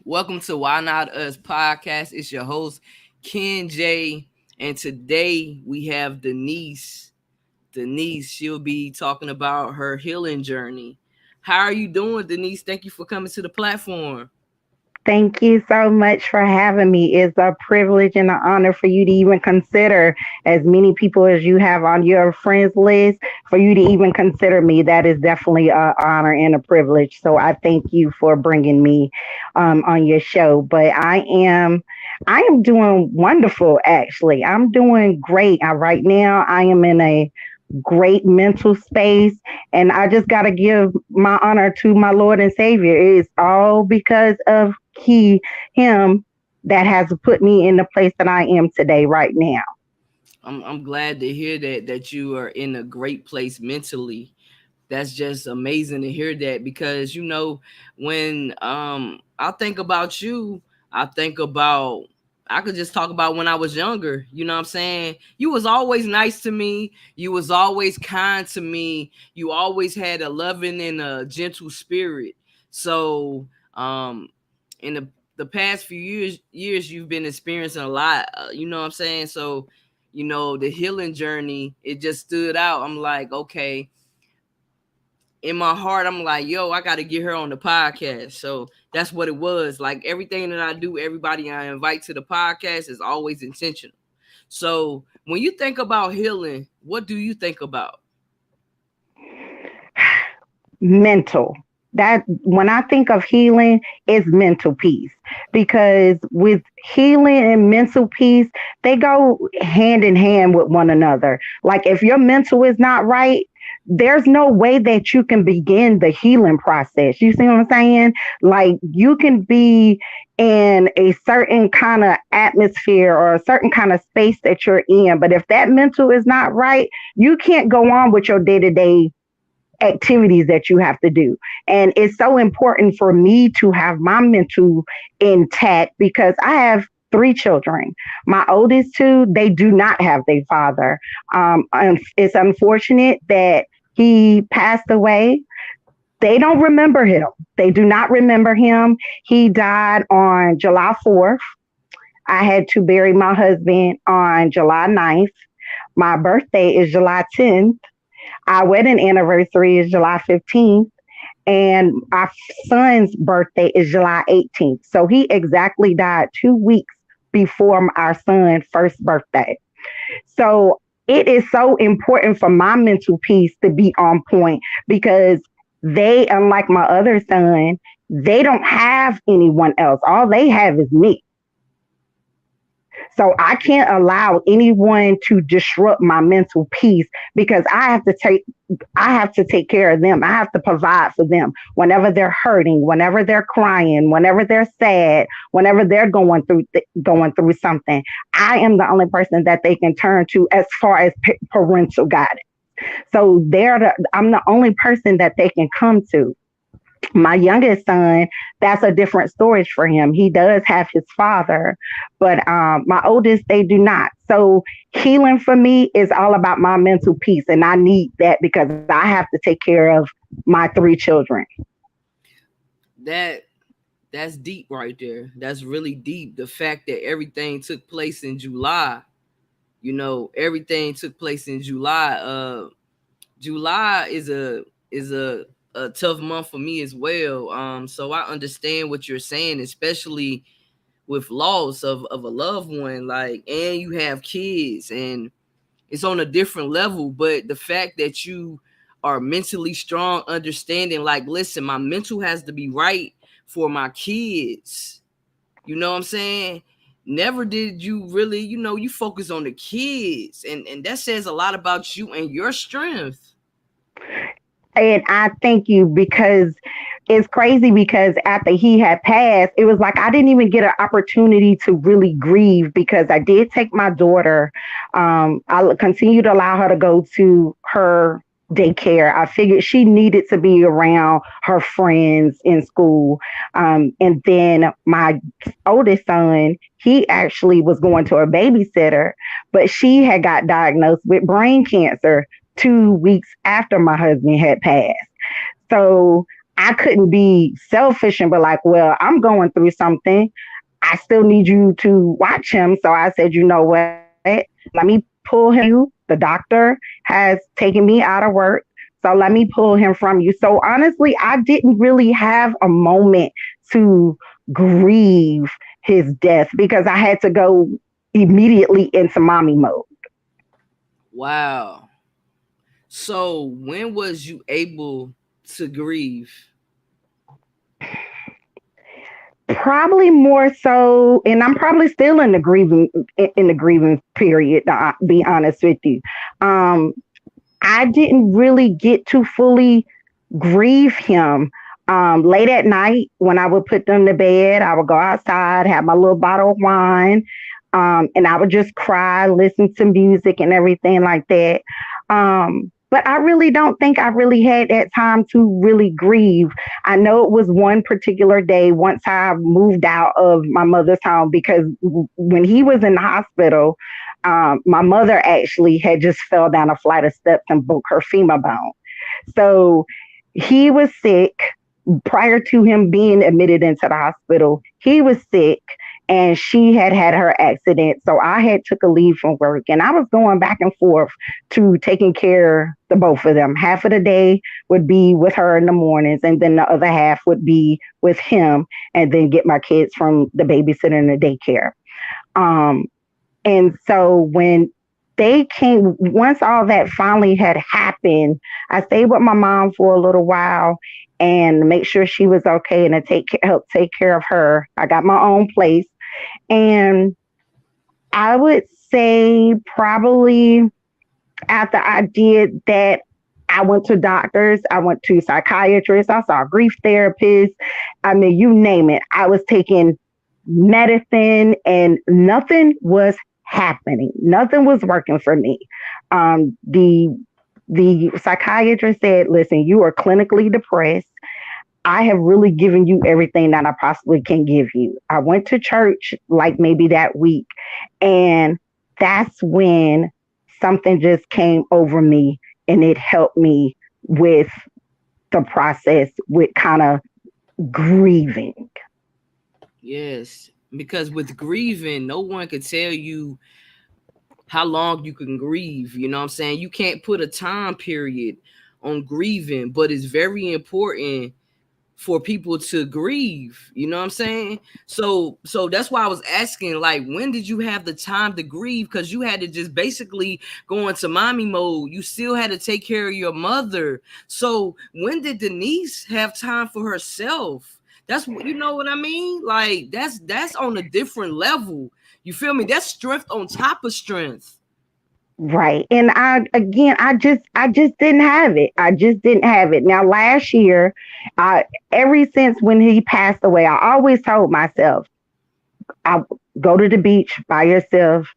Welcome to Why Not Us podcast. It's your host, Ken J. And today we have Denise. Denise, she'll be talking about her healing journey. How are you doing, Denise? Thank you for coming to the platform. Thank you so much for having me. It's a privilege and an honor for you to even consider as many people as you have on your friends list. For you to even consider me, that is definitely an honor and a privilege. So I thank you for bringing me on your show. But I am doing wonderful. Actually, I'm doing great. Right now, I am in a great mental space. And I just got to give my honor to my Lord and Savior. It's all because of him that has put me in the place that I am today, right now. I'm glad to hear that you are in a great place mentally. That's just amazing to hear that because when I think about you, I think about I could just talk about when I was younger. You know what I'm saying? You was always nice to me. You was always kind to me. You always had a loving and a gentle spirit. So in the past few years you've been experiencing a lot. You know what I'm saying? So the healing journey, it just stood out. I'm like, okay, in my heart, I'm like, yo, I got to get her on the podcast. So that's what it was. Like everything that I do, everybody I invite to the podcast is always intentional. So when you think about healing, what do you think about? Mental. That when I think of healing, it's mental peace because with healing and mental peace, they go hand in hand with one another. Like if your mental is not right, there's no way that you can begin the healing process. You see what I'm saying? Like you can be in a certain kind of atmosphere or a certain kind of space that you're in, but if that mental is not right, you can't go on with your day to day activities that you have to do. And it's so important for me to have my mental intact because I have three children. My oldest two, they do not have their father. And it's unfortunate that he passed away. They don't remember him. They do not remember him. He died on July 4th. I had to bury my husband on July 9th. My birthday is July 10th. Our wedding anniversary is July 15th, and our son's birthday is July 18th. So he exactly died 2 weeks before our son's first birthday. So it is so important for my mental peace to be on point because they, unlike my other son, they don't have anyone else. All they have is me. So I can't allow anyone to disrupt my mental peace because I have to take care of them. I have to provide for them whenever they're hurting, whenever they're crying, whenever they're sad, whenever they're going through something. I am the only person that they can turn to as far as parental guidance. So I'm the only person that they can come to. My youngest son, that's a different story for him. He does have his father, but my oldest, they do not. So healing for me is all about my mental peace, and I need that because I have to take care of my three children. That that's deep right there. That's really deep. The fact that everything took place in July. Everything took place in July. July is a tough month for me as well. So I understand what you're saying, especially with loss of a loved one, like, and you have kids and it's on a different level. But the fact that you are mentally strong, understanding, like, listen, my mental has to be right for my kids. You know what I'm saying? Never did you really, you focus on the kids. And that says a lot about you and your strength. And I thank you because it's crazy because after he had passed, it was like I didn't even get an opportunity to really grieve because I did take my daughter. I continued to allow her to go to her daycare. I figured she needed to be around her friends in school. And then my oldest son, he actually was going to a babysitter, but she had got diagnosed with brain cancer 2 weeks after my husband had passed. So I couldn't be selfish and be like, well, I'm going through something. I still need you to watch him. So I said, you know what? Let me pull him from you. The doctor has taken me out of work. So let me pull him from you. So honestly, I didn't really have a moment to grieve his death because I had to go immediately into mommy mode. Wow. So when was you able to grieve? Probably more so, and I'm probably still in the grieving period. To be honest with you, um, I didn't really get to fully grieve him. Late at night, when I would put them to bed, I would go outside, have my little bottle of wine, and I would just cry, listen to music and everything like that. But I really don't think I really had that time to really grieve. I know it was one particular day once I moved out of my mother's home because when he was in the hospital, my mother actually had just fell down a flight of steps and broke her femur bone. So he was sick prior to him being admitted into the hospital. He was sick and she had had her accident. So I had took a leave from work and I was going back and forth to taking care of the both of them. Half of the day would be with her in the mornings and then the other half would be with him and then get my kids from the babysitter and the daycare. Um, and so when they came, once all that finally had happened, I stayed with my mom for a little while and make sure she was okay and to help take care of her. I got my own place, and I would say probably after I did that, I went to doctors, I went to psychiatrists, I saw grief therapists. I mean, you name it. I was taking medicine and nothing was happening. Nothing was working for me. The psychiatrist said, listen, you are clinically depressed. I have really given you everything that I possibly can give you. I went to church like maybe that week, and that's when something just came over me and it helped me with the process with kind of grieving. Yes, because with grieving, no one could tell you how long you can grieve. You know what I'm saying? You can't put a time period on grieving, but it's very important for people to grieve. You know what I'm saying? So that's why I was asking, like, when did you have the time to grieve? Because you had to just basically go into mommy mode. You still had to take care of your mother. So when did Denise have time for herself? That's what, you know what I mean? Like, that's on a different level. You feel me? That's strength on top of strength. Right. And I just didn't have it. I just didn't have it. Now last year, ever since when he passed away, I always told myself, I go to the beach by yourself,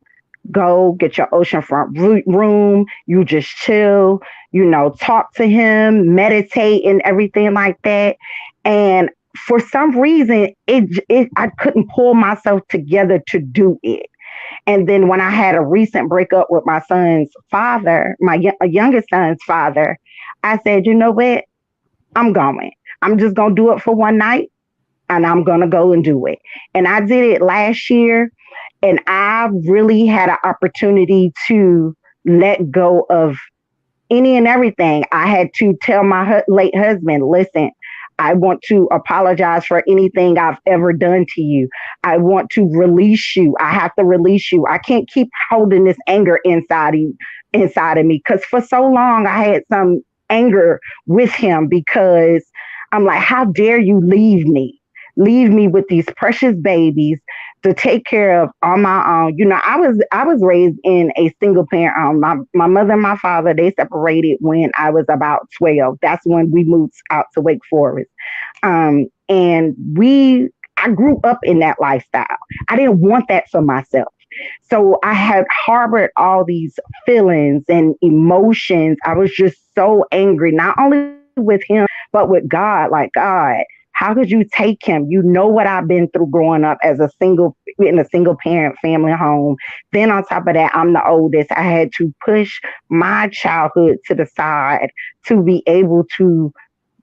go get your oceanfront room, you just chill, talk to him, meditate and everything like that. And for some reason, I couldn't pull myself together to do it. And then when I had a recent breakup with my son's father, my youngest son's father, I said, you know what? I'm going. I'm just going to do it for one night and I'm going to go and do it. And I did it last year and I really had an opportunity to let go of any and everything. I had to tell my late husband, listen, I want to apologize for anything I've ever done to you. I want to release you. I have to release you. I can't keep holding this anger inside of me. Because for so long I had some anger with him because I'm like, how dare you leave me? Leave me with these precious babies to take care of on my own. I was raised in a single parent home. My mother and my father, they separated when I was about 12. That's when we moved out to Wake Forest. And I grew up in that lifestyle. I didn't want that for myself. So I had harbored all these feelings and emotions. I was just so angry, not only with him, but with God. Like, God, how could you take him? You know what I've been through growing up as in a single parent family home. Then on top of that, I'm the oldest. I had to push my childhood to the side to be able to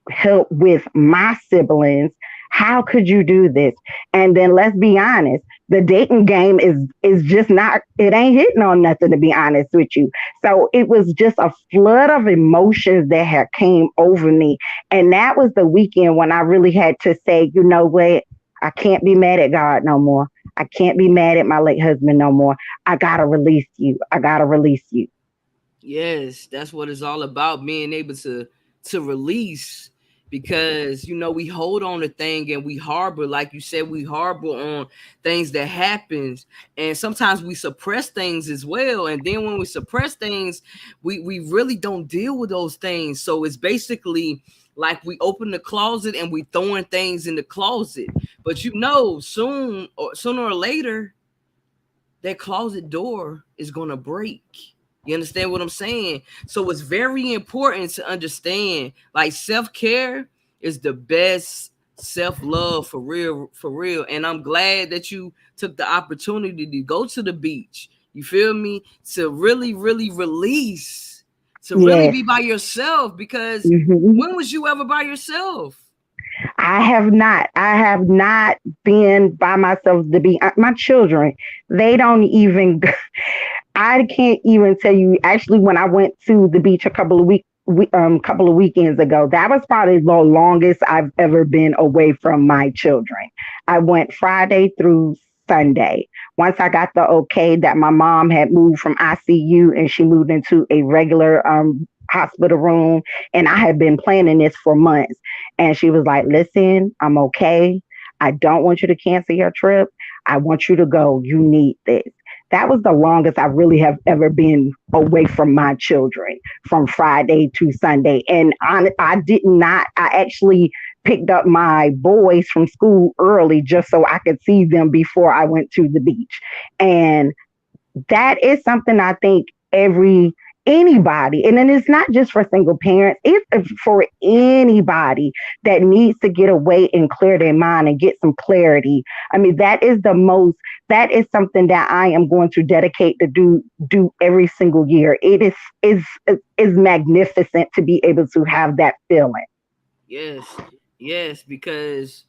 help with my siblings. How could you do this? And then let's be honest, the dating game is just not, it ain't hitting on nothing, to be honest with you. So it was just a flood of emotions that had came over me. And that was the weekend when I really had to say, you know what? I can't be mad at God no more. I can't be mad at my late husband no more. I gotta release you. I gotta release you. Yes, that's what it's all about, being able to release, because we hold on to thing and we harbor, like you said, we harbor on things that happens, and sometimes we suppress things as well. And then when we suppress things, we really don't deal with those things. So it's basically like we open the closet and we throwing things in the closet. But sooner or later, that closet door is gonna break. You understand what I'm saying? So it's very important to understand, like, self-care is the best self-love, for real, for real. And I'm glad that you took the opportunity to go to the beach. You feel me? To really, really release, to really Yes. be by yourself, because Hmm. when was you ever by yourself? I have not. I have not been by myself to be my children. They don't even. I can't even tell you. Actually, when I went to the beach a couple of weekends ago, that was probably the longest I've ever been away from my children. I went Friday through Sunday. Once I got the okay that my mom had moved from ICU and she moved into a regular hospital room, and I had been planning this for months. And she was like, "Listen, I'm okay. I don't want you to cancel your trip. I want you to go. You need this." That was the longest I really have ever been away from my children, from Friday to Sunday. And I did not, I actually picked up my boys from school early just so I could see them before I went to the beach. And that is something I think every anybody, and then it's not just for single parents, it's for anybody that needs to get away and clear their mind and get some clarity. I mean, that is something that I am going to dedicate to do every single year. It is magnificent to be able to have that feeling. Yes, yes, because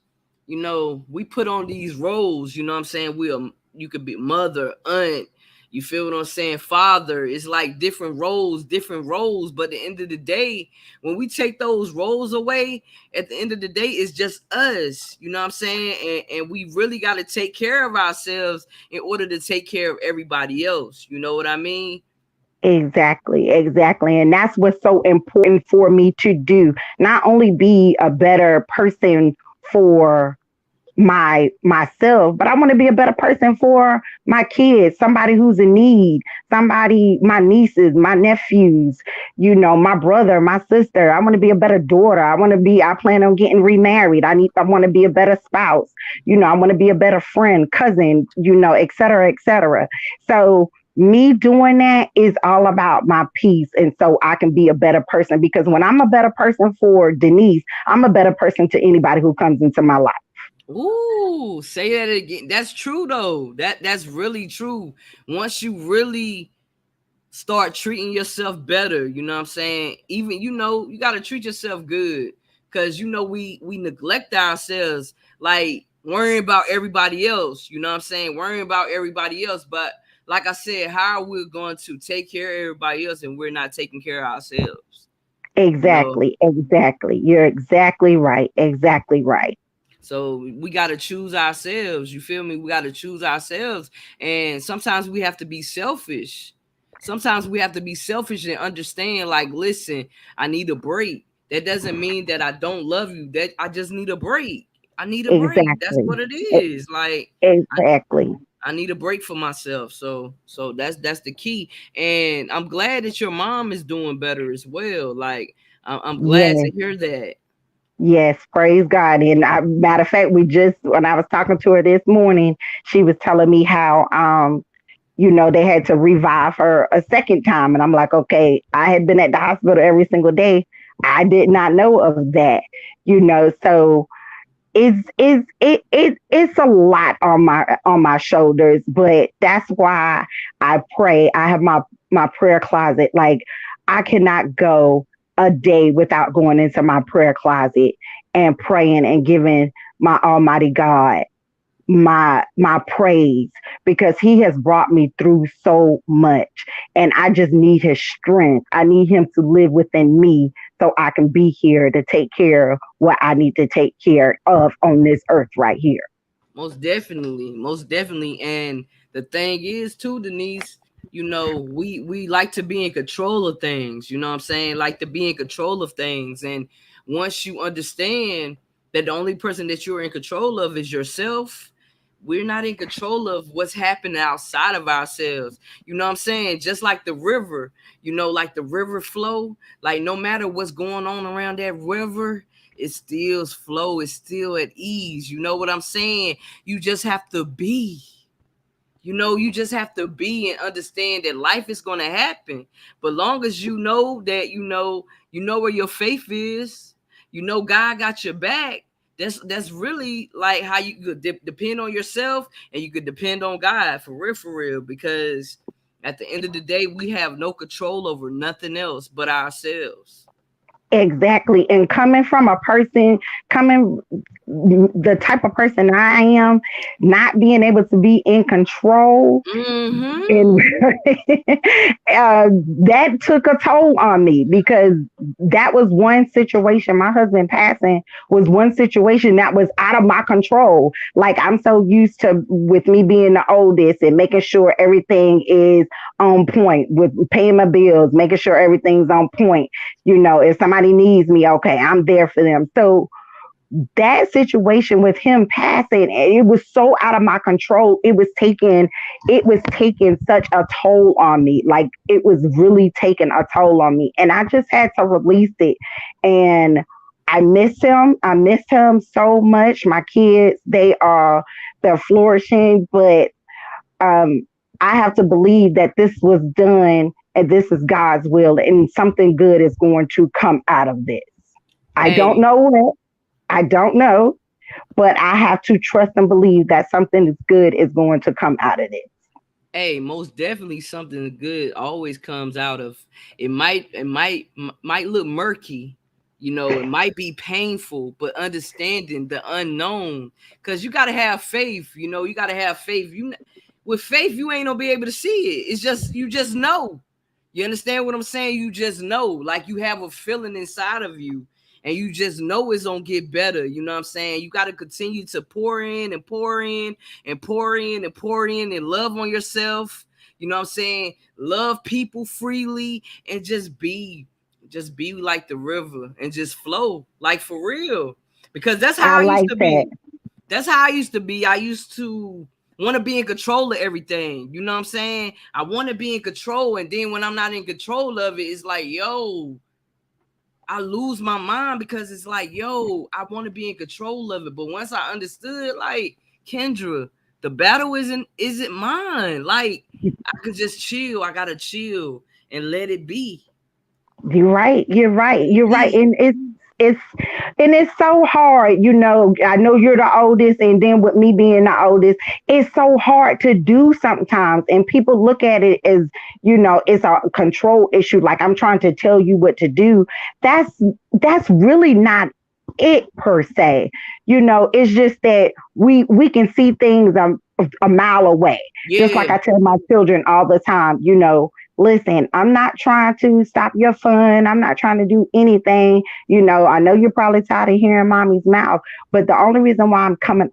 we put on these roles. You know what I'm saying? You could be mother, aunt. You feel what I'm saying? Father. It's like different roles, different roles. But at the end of the day, when we take those roles away, at the end of the day, it's just us. You know what I'm saying? And we really got to take care of ourselves in order to take care of everybody else. You know what I mean? Exactly, exactly. And that's what's so important for me to do. Not only be a better person for myself, but I want to be a better person for my kids, somebody who's in need, somebody, my nieces, my nephews, my brother, my sister. I want to be a better daughter. I plan on getting remarried. I want to be a better spouse. I want to be a better friend, cousin, et cetera, et cetera. So me doing that is all about my peace. And so I can be a better person, because when I'm a better person for Denise, I'm a better person to anybody who comes into my life. Ooh, say that again. That's true though. That's really true. Once you really start treating yourself better, you know what I'm saying? Even you got to treat yourself good, cuz we neglect ourselves, like worrying about everybody else, you know what I'm saying? Worrying about everybody else, but like I said, how are we going to take care of everybody else and we're not taking care of ourselves? You know, Exactly, exactly. You're exactly right. Exactly right. So we got to choose ourselves. You feel me? We got to choose ourselves. And sometimes we have to be selfish. Sometimes we have to be selfish and understand, like, listen, I need a break. That doesn't mean that I don't love you. That I just need a break. I need a break. That's Exactly. what it E- is. Like, I, Exactly. I need a break for myself. So that's the key. And I'm glad that your mom is doing better as well. Like, I'm glad to Yes. hear that. Yes. Praise God. And matter of fact, when I was talking to her this morning, she was telling me how, they had to revive her a second time. And I'm like, okay, I had been at the hospital every single day. I did not know of that, so it's a lot on my shoulders, but that's why I pray. I have my prayer closet. Like, I cannot go a day without going into my prayer closet and praying and giving my Almighty God my praise, because he has brought me through so much, and I just need his strength. I need him to live within me so I can be here to take care of what I need to take care of on this earth right here. Most definitely, most definitely. And the thing is too, Denise, we like to be in control of things, you know what I'm saying? Like to be in control of things. And once you understand that the only person that you're in control of is yourself, we're not in control of what's happening outside of ourselves. You know what I'm saying? Just like the river, like the river flow, like no matter what's going on around that river, it still flow, it's still at ease. You know what I'm saying? You just have to be. You just have to be and understand that life is going to happen. But long as you know that where your faith is, God got your back. That's really like how you could depend on yourself, and you could depend on God for real, because at the end of the day, we have no control over nothing else but ourselves. Exactly. And coming from a person, coming the type of person I am, not being able to be in control, Mm-hmm. and that took a toll on me, because that was one situation. My husband passing was one situation that was out of my control. Like, I'm so used to, with me being the oldest and making sure everything is on point, with paying my bills, making sure everything's on point. If somebody needs me, okay, I'm there for them. So that situation with him passing, it was so out of my control. It was taking such a toll on me. Like, it was really taking a toll on me, and I just had to release it. And I miss him so much. My kids, they're flourishing, but um I have to believe that this was done and this is God's will, and something good is going to come out of this. I don't Hey, know what, I don't know, but I have to trust and believe that something good is going to come out of this. hey, most definitely something good always comes out of it. Might look murky, it might be painful, but understanding the unknown, because you got to have faith. You got to have faith. With faith, you ain't gonna be able to see it. It's just, you just know. You understand what I'm saying? You just know, like you have a feeling inside of you, and you just know it's gonna get better. You know what I'm saying? You got to continue to pour in and pour in and pour in and pour in and love on yourself. You know what I'm saying? Love people freely, and just be like the river and just flow, like for real. Because that's I how I used like to that. be. That's how I used to be. I used to want to be in control of everything. You know what I'm saying? I want to be in control. And then when I'm not in control of it, it's like, yo, I lose my mind, because it's like, yo, I want to be in control of it. But once I understood, like, Kendra, the battle isn't mine. Like, I could just chill. I gotta chill and let it be. You're right. You're right. Let it You're right. be. And it's so hard. I know you're the oldest, and then with me being the oldest, it's so hard to do sometimes. And people look at it as, it's a control issue. Like, I'm trying to tell you what to do. That's really not it per se. It's just that we can see things a mile away. Just Yeah. like I tell my children all the time, listen, I'm not trying to stop your fun. I'm not trying to do anything. I know you're probably tired of hearing mommy's mouth, but the only reason why I'm coming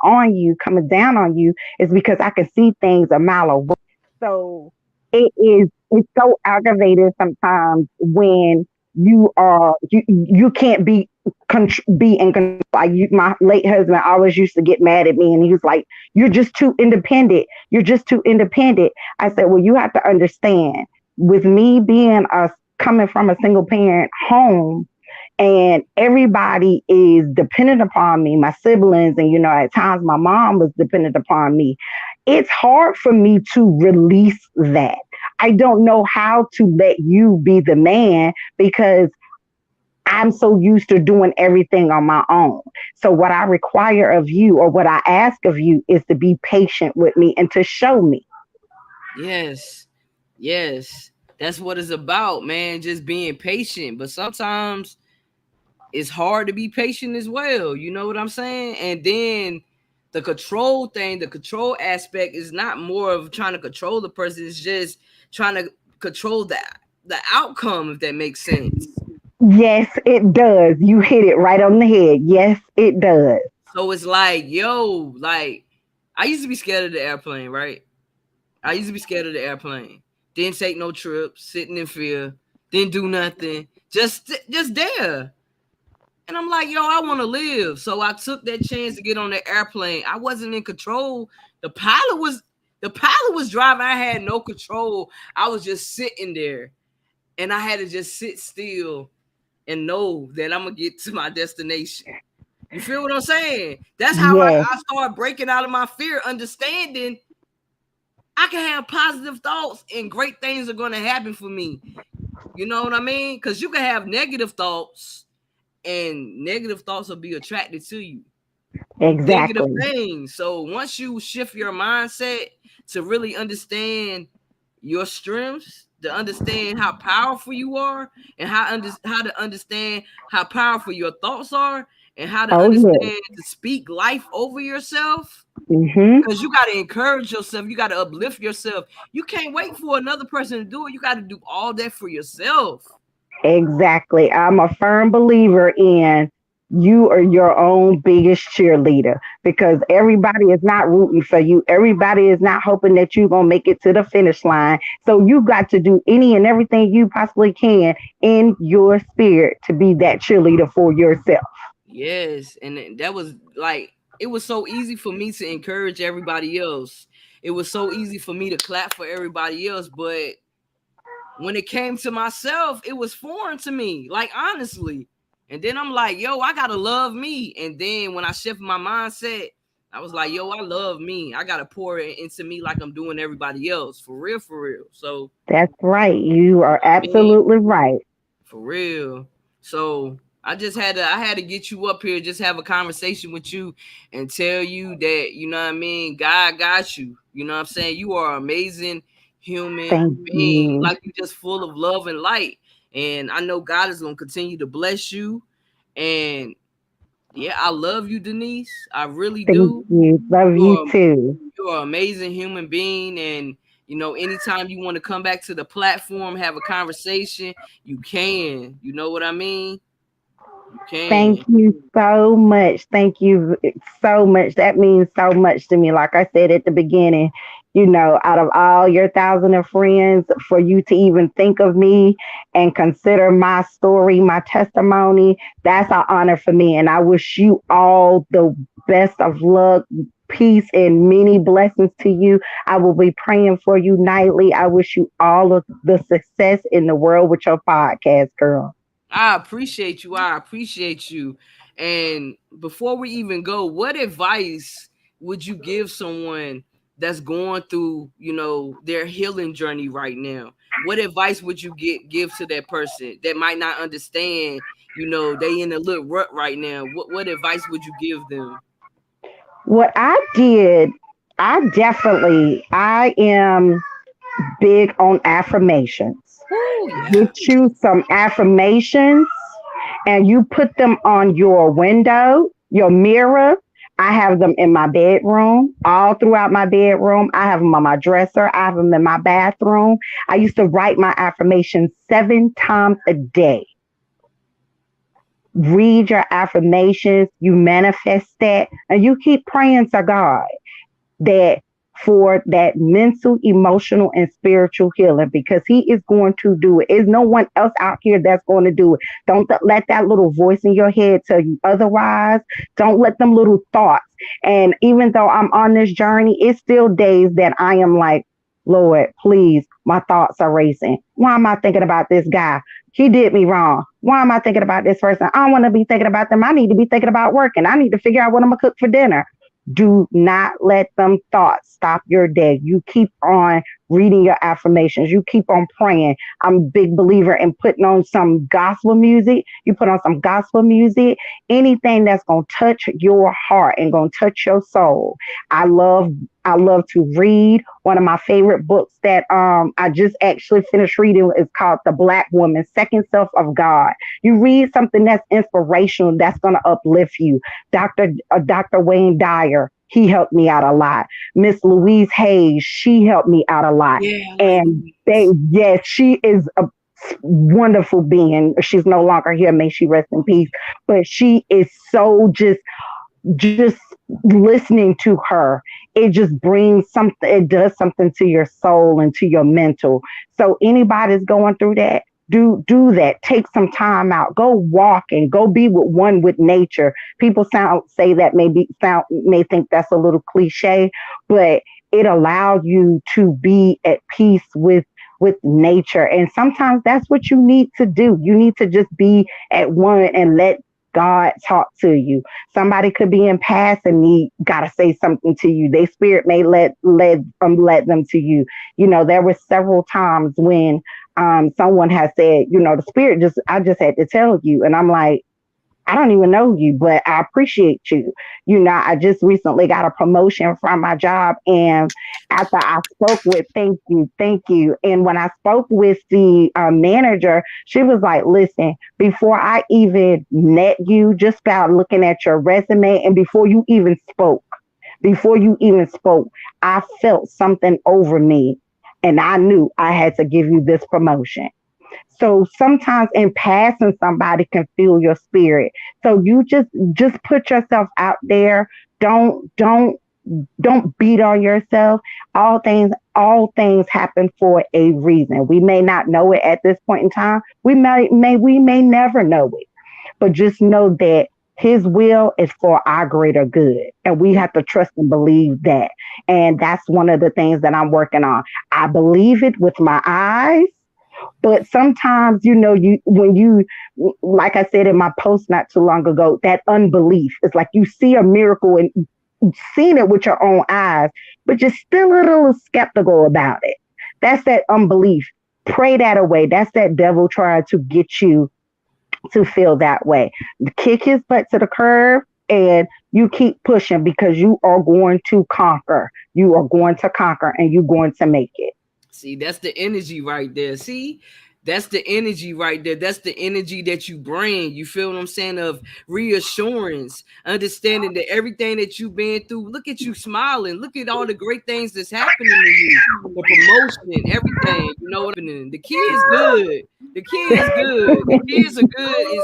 down on you, is because I can see things a mile away. So it's so aggravating sometimes when you can't be in control. Like, my late husband always used to get mad at me, and he was like, "You're just too independent. You're just too independent." I said, "Well, you have to understand, with me being coming from a single parent home, and everybody is dependent upon me, my siblings, and at times my mom was dependent upon me. It's hard for me to release that. I don't know how to let you be the man, because I'm so used to doing everything on my own. So what I require of you, or what I ask of you, is to be patient with me and to show me." Yes. Yes. That's what it's about, man. Just being patient. But sometimes it's hard to be patient as well. You know what I'm saying? And then the control thing, the control aspect is not more of trying to control the person. It's just trying to control the outcome, if that makes sense. Yes, it does. You hit it right on the head. Yes, it does. So it's like, yo, like I used to be scared of the airplane, right? I used to be scared of the airplane. Didn't take no trips, sitting in fear, didn't do nothing, just there. And I'm like, yo, I want to live. So I took that chance to get on the airplane. I wasn't in control. The pilot was driving. I had no control. I was just sitting there. And I had to just sit still and know that I'm gonna get to my destination. You feel what I'm saying? That's how I, Yes, I started breaking out of my fear, understanding I can have positive thoughts and great things are gonna happen for me. You know what I mean? Because you can have negative thoughts and negative thoughts will be attracted to you. Negative exactly. things. So once you shift your mindset to really understand your strengths, to understand how powerful you are, and how to understand how powerful your thoughts are, and how to Oh, yes. understand to speak life over yourself. Mm-hmm. Because you got to encourage yourself, you got to uplift yourself. You can't wait for another person to do it. You got to do all that for yourself. Exactly. I'm a firm believer in you are your own biggest cheerleader because everybody is not rooting for you. Everybody is not hoping that you're going to make it to the finish line. So you got to do any and everything you possibly can in your spirit to be that cheerleader for yourself. Yes, and that was like it was so easy for me to encourage everybody else. It was so easy for me to clap for everybody else, but when it came to myself, it was foreign to me, like honestly. And then I'm like, yo, I gotta love me. And then when I shift my mindset, I was like, yo, I love me. I gotta pour it into me like I'm doing everybody else, for real, for real. So, That's right. You you are know what I mean? absolutely right. For real. So I had to get you up here, just have a conversation with you and tell you that, you know what I mean, God got you. You know what I'm saying? You are an amazing human Thank being. you. Like you just full of love and light. And I know God is gonna continue to bless you. And yeah, I love you, Denise. I really Thank do. you. Love you You're too. you're an amazing human being, and anytime you want to come back to the platform, have a conversation, you can. You know what I mean? You Thank can. you so much. Thank you so much. That means so much to me. Like I said at the beginning, out of all your thousand of friends, for you to even think of me and consider my story, my testimony, that's an honor for me. And I wish you all the best of luck, peace, and many blessings to you. I will be praying for you nightly. I wish you all of the success in the world with your podcast, girl. I appreciate you. I appreciate you. And before we even go, what advice would you give someone that's going through, their healing journey right now? What advice would you give to that person that might not understand, they in a little rut right now? What advice would you give them? What I did, I am big on affirmations. Oh yeah. Get you some affirmations and you put them on your window, your mirror. I have them in my bedroom, all throughout my bedroom. I have them on my dresser. I have them in my bathroom. I used to write my affirmations 7 times a day. Read your affirmations, you manifest that, and you keep praying to God that for that mental, emotional, and spiritual healing because He is going to do it. There's no one else out here that's going to do it. Don't let that little voice in your head tell you otherwise. Don't let them little thoughts. And even though I'm on this journey, it's still days that I am like, Lord, please, my thoughts are racing. Why am I thinking about this guy? He did me wrong. Why am I thinking about this person? I don't want to be thinking about them. I need to be thinking about working. I need to figure out what I'm going to cook for dinner. Do not let them thoughts stop your day. You keep on reading your affirmations. You keep on praying. I'm a big believer in putting on some gospel music. You put on some gospel music, anything that's going to touch your heart and going to touch your soul. I love I love to read One of my favorite books that I just actually finished reading is called The Black Woman, Second Self of God. You read something that's inspirational, that's going to uplift you. Dr. Wayne Dyer, he helped me out a lot. Miss Louise Hayes, she helped me out a lot. Yeah, I like And Louise. yes, she is a wonderful being. She's no longer here. May she rest in peace. But she is so just listening to her, it just brings something, it does something to your soul and to your mental. So anybody's going through that, do that. Take some time out. Go walking. Go be with one with nature. People say that may think that's a little cliche, but it allows you to be at peace with nature. And sometimes that's what you need to do. You need to just be at one and let God talk to you. Somebody could be in past and need gotta say something to you. Their spirit may let them to you. You know, there were several times when someone has said, you know, the spirit just I just had to tell you. And I'm like, I don't even know you, but I appreciate you. You know, I just recently got a promotion from my job. And after I spoke with, thank you. And when I spoke with the manager, she was like, listen, before I even met you, just about looking at your resume and before you even spoke, I felt something over me and I knew I had to give you this promotion. So sometimes in passing, somebody can feel your spirit. So you just put yourself out there. Don't beat on yourself. All things happen for a reason. We may not know it at this point in time. We may never know it. But just know that his will is for our greater good. And we have to trust and believe that. And that's one of the things that I'm working on. I believe it with my eyes, but sometimes, you know, like I said in my post not too long ago, that unbelief is like you see a miracle and seen it with your own eyes, but you're still a little skeptical about it. That's that unbelief. Pray that away. That's that devil trying to get you to feel that way. Kick his butt to the curb and you keep pushing because you are going to conquer. You are going to conquer and you're going to make it. See, that's the energy right there. See, that's the energy right there. That's the energy that you bring. You feel what I'm saying? Of reassurance, understanding that everything that you've been through, look at you smiling. Look at all the great things that's happening to you. The promotion, everything. You know what I'm saying? The kid's good. The kid's good. The kids are good.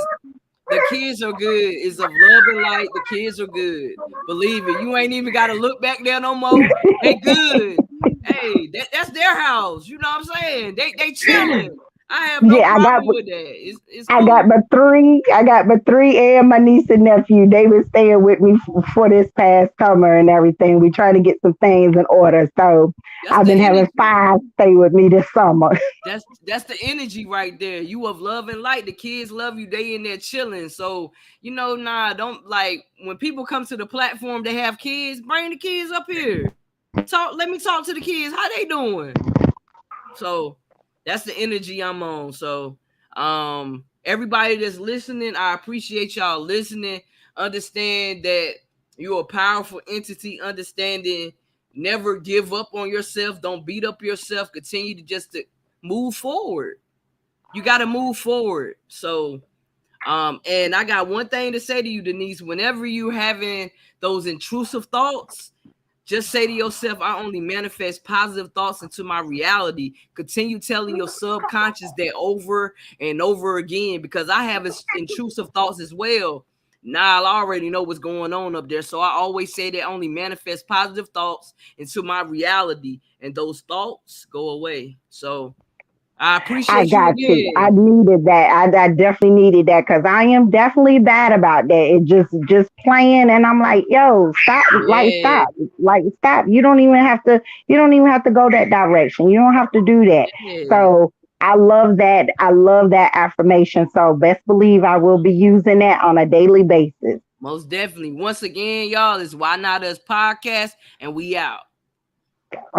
The kids are good. Is of love and light. The kids are good. Believe it. You ain't even got to look back there no more. They good. Hey, that's their house. You know what I'm saying? They chilling. I have no Yeah, problem with that. It's I cool. got my three. I got my three and my niece and nephew. They were staying with me for this past summer and everything. We trying to get some things in order. So That's I've the been having energy. five stay with me this summer. That's the energy right there. You of love and light. The kids love you. They in there chilling. So nah, don't like when people come to the platform. They have kids. Bring the kids up here. Talk. Let me talk to the kids. How they doing? So that's the energy I'm on. So everybody that's listening, I appreciate y'all listening. Understand that you're a powerful entity, understanding never give up on yourself, don't beat up yourself, continue to just to move forward. You gotta move forward. So and I got one thing to say to you, Denise. Whenever you having those intrusive thoughts, just say to yourself, I only manifest positive thoughts into my reality. Continue telling your subconscious that over and over again because I have intrusive thoughts as well. Now I already know what's going on up there. So I always say that I only manifest positive thoughts into my reality and those thoughts go away. So I I appreciate you got you. I again. needed that. I definitely needed that because I am definitely bad about that. It just playing, and I'm like, yo, stop, like Yeah. stop, like stop. You don't even have to. You don't even have to go that direction. You don't have to do that. Yeah. So I love that. I love that affirmation. So best believe I will be using that on a daily basis. Most definitely. Once again, y'all, it's Why Not Us podcast, and we out.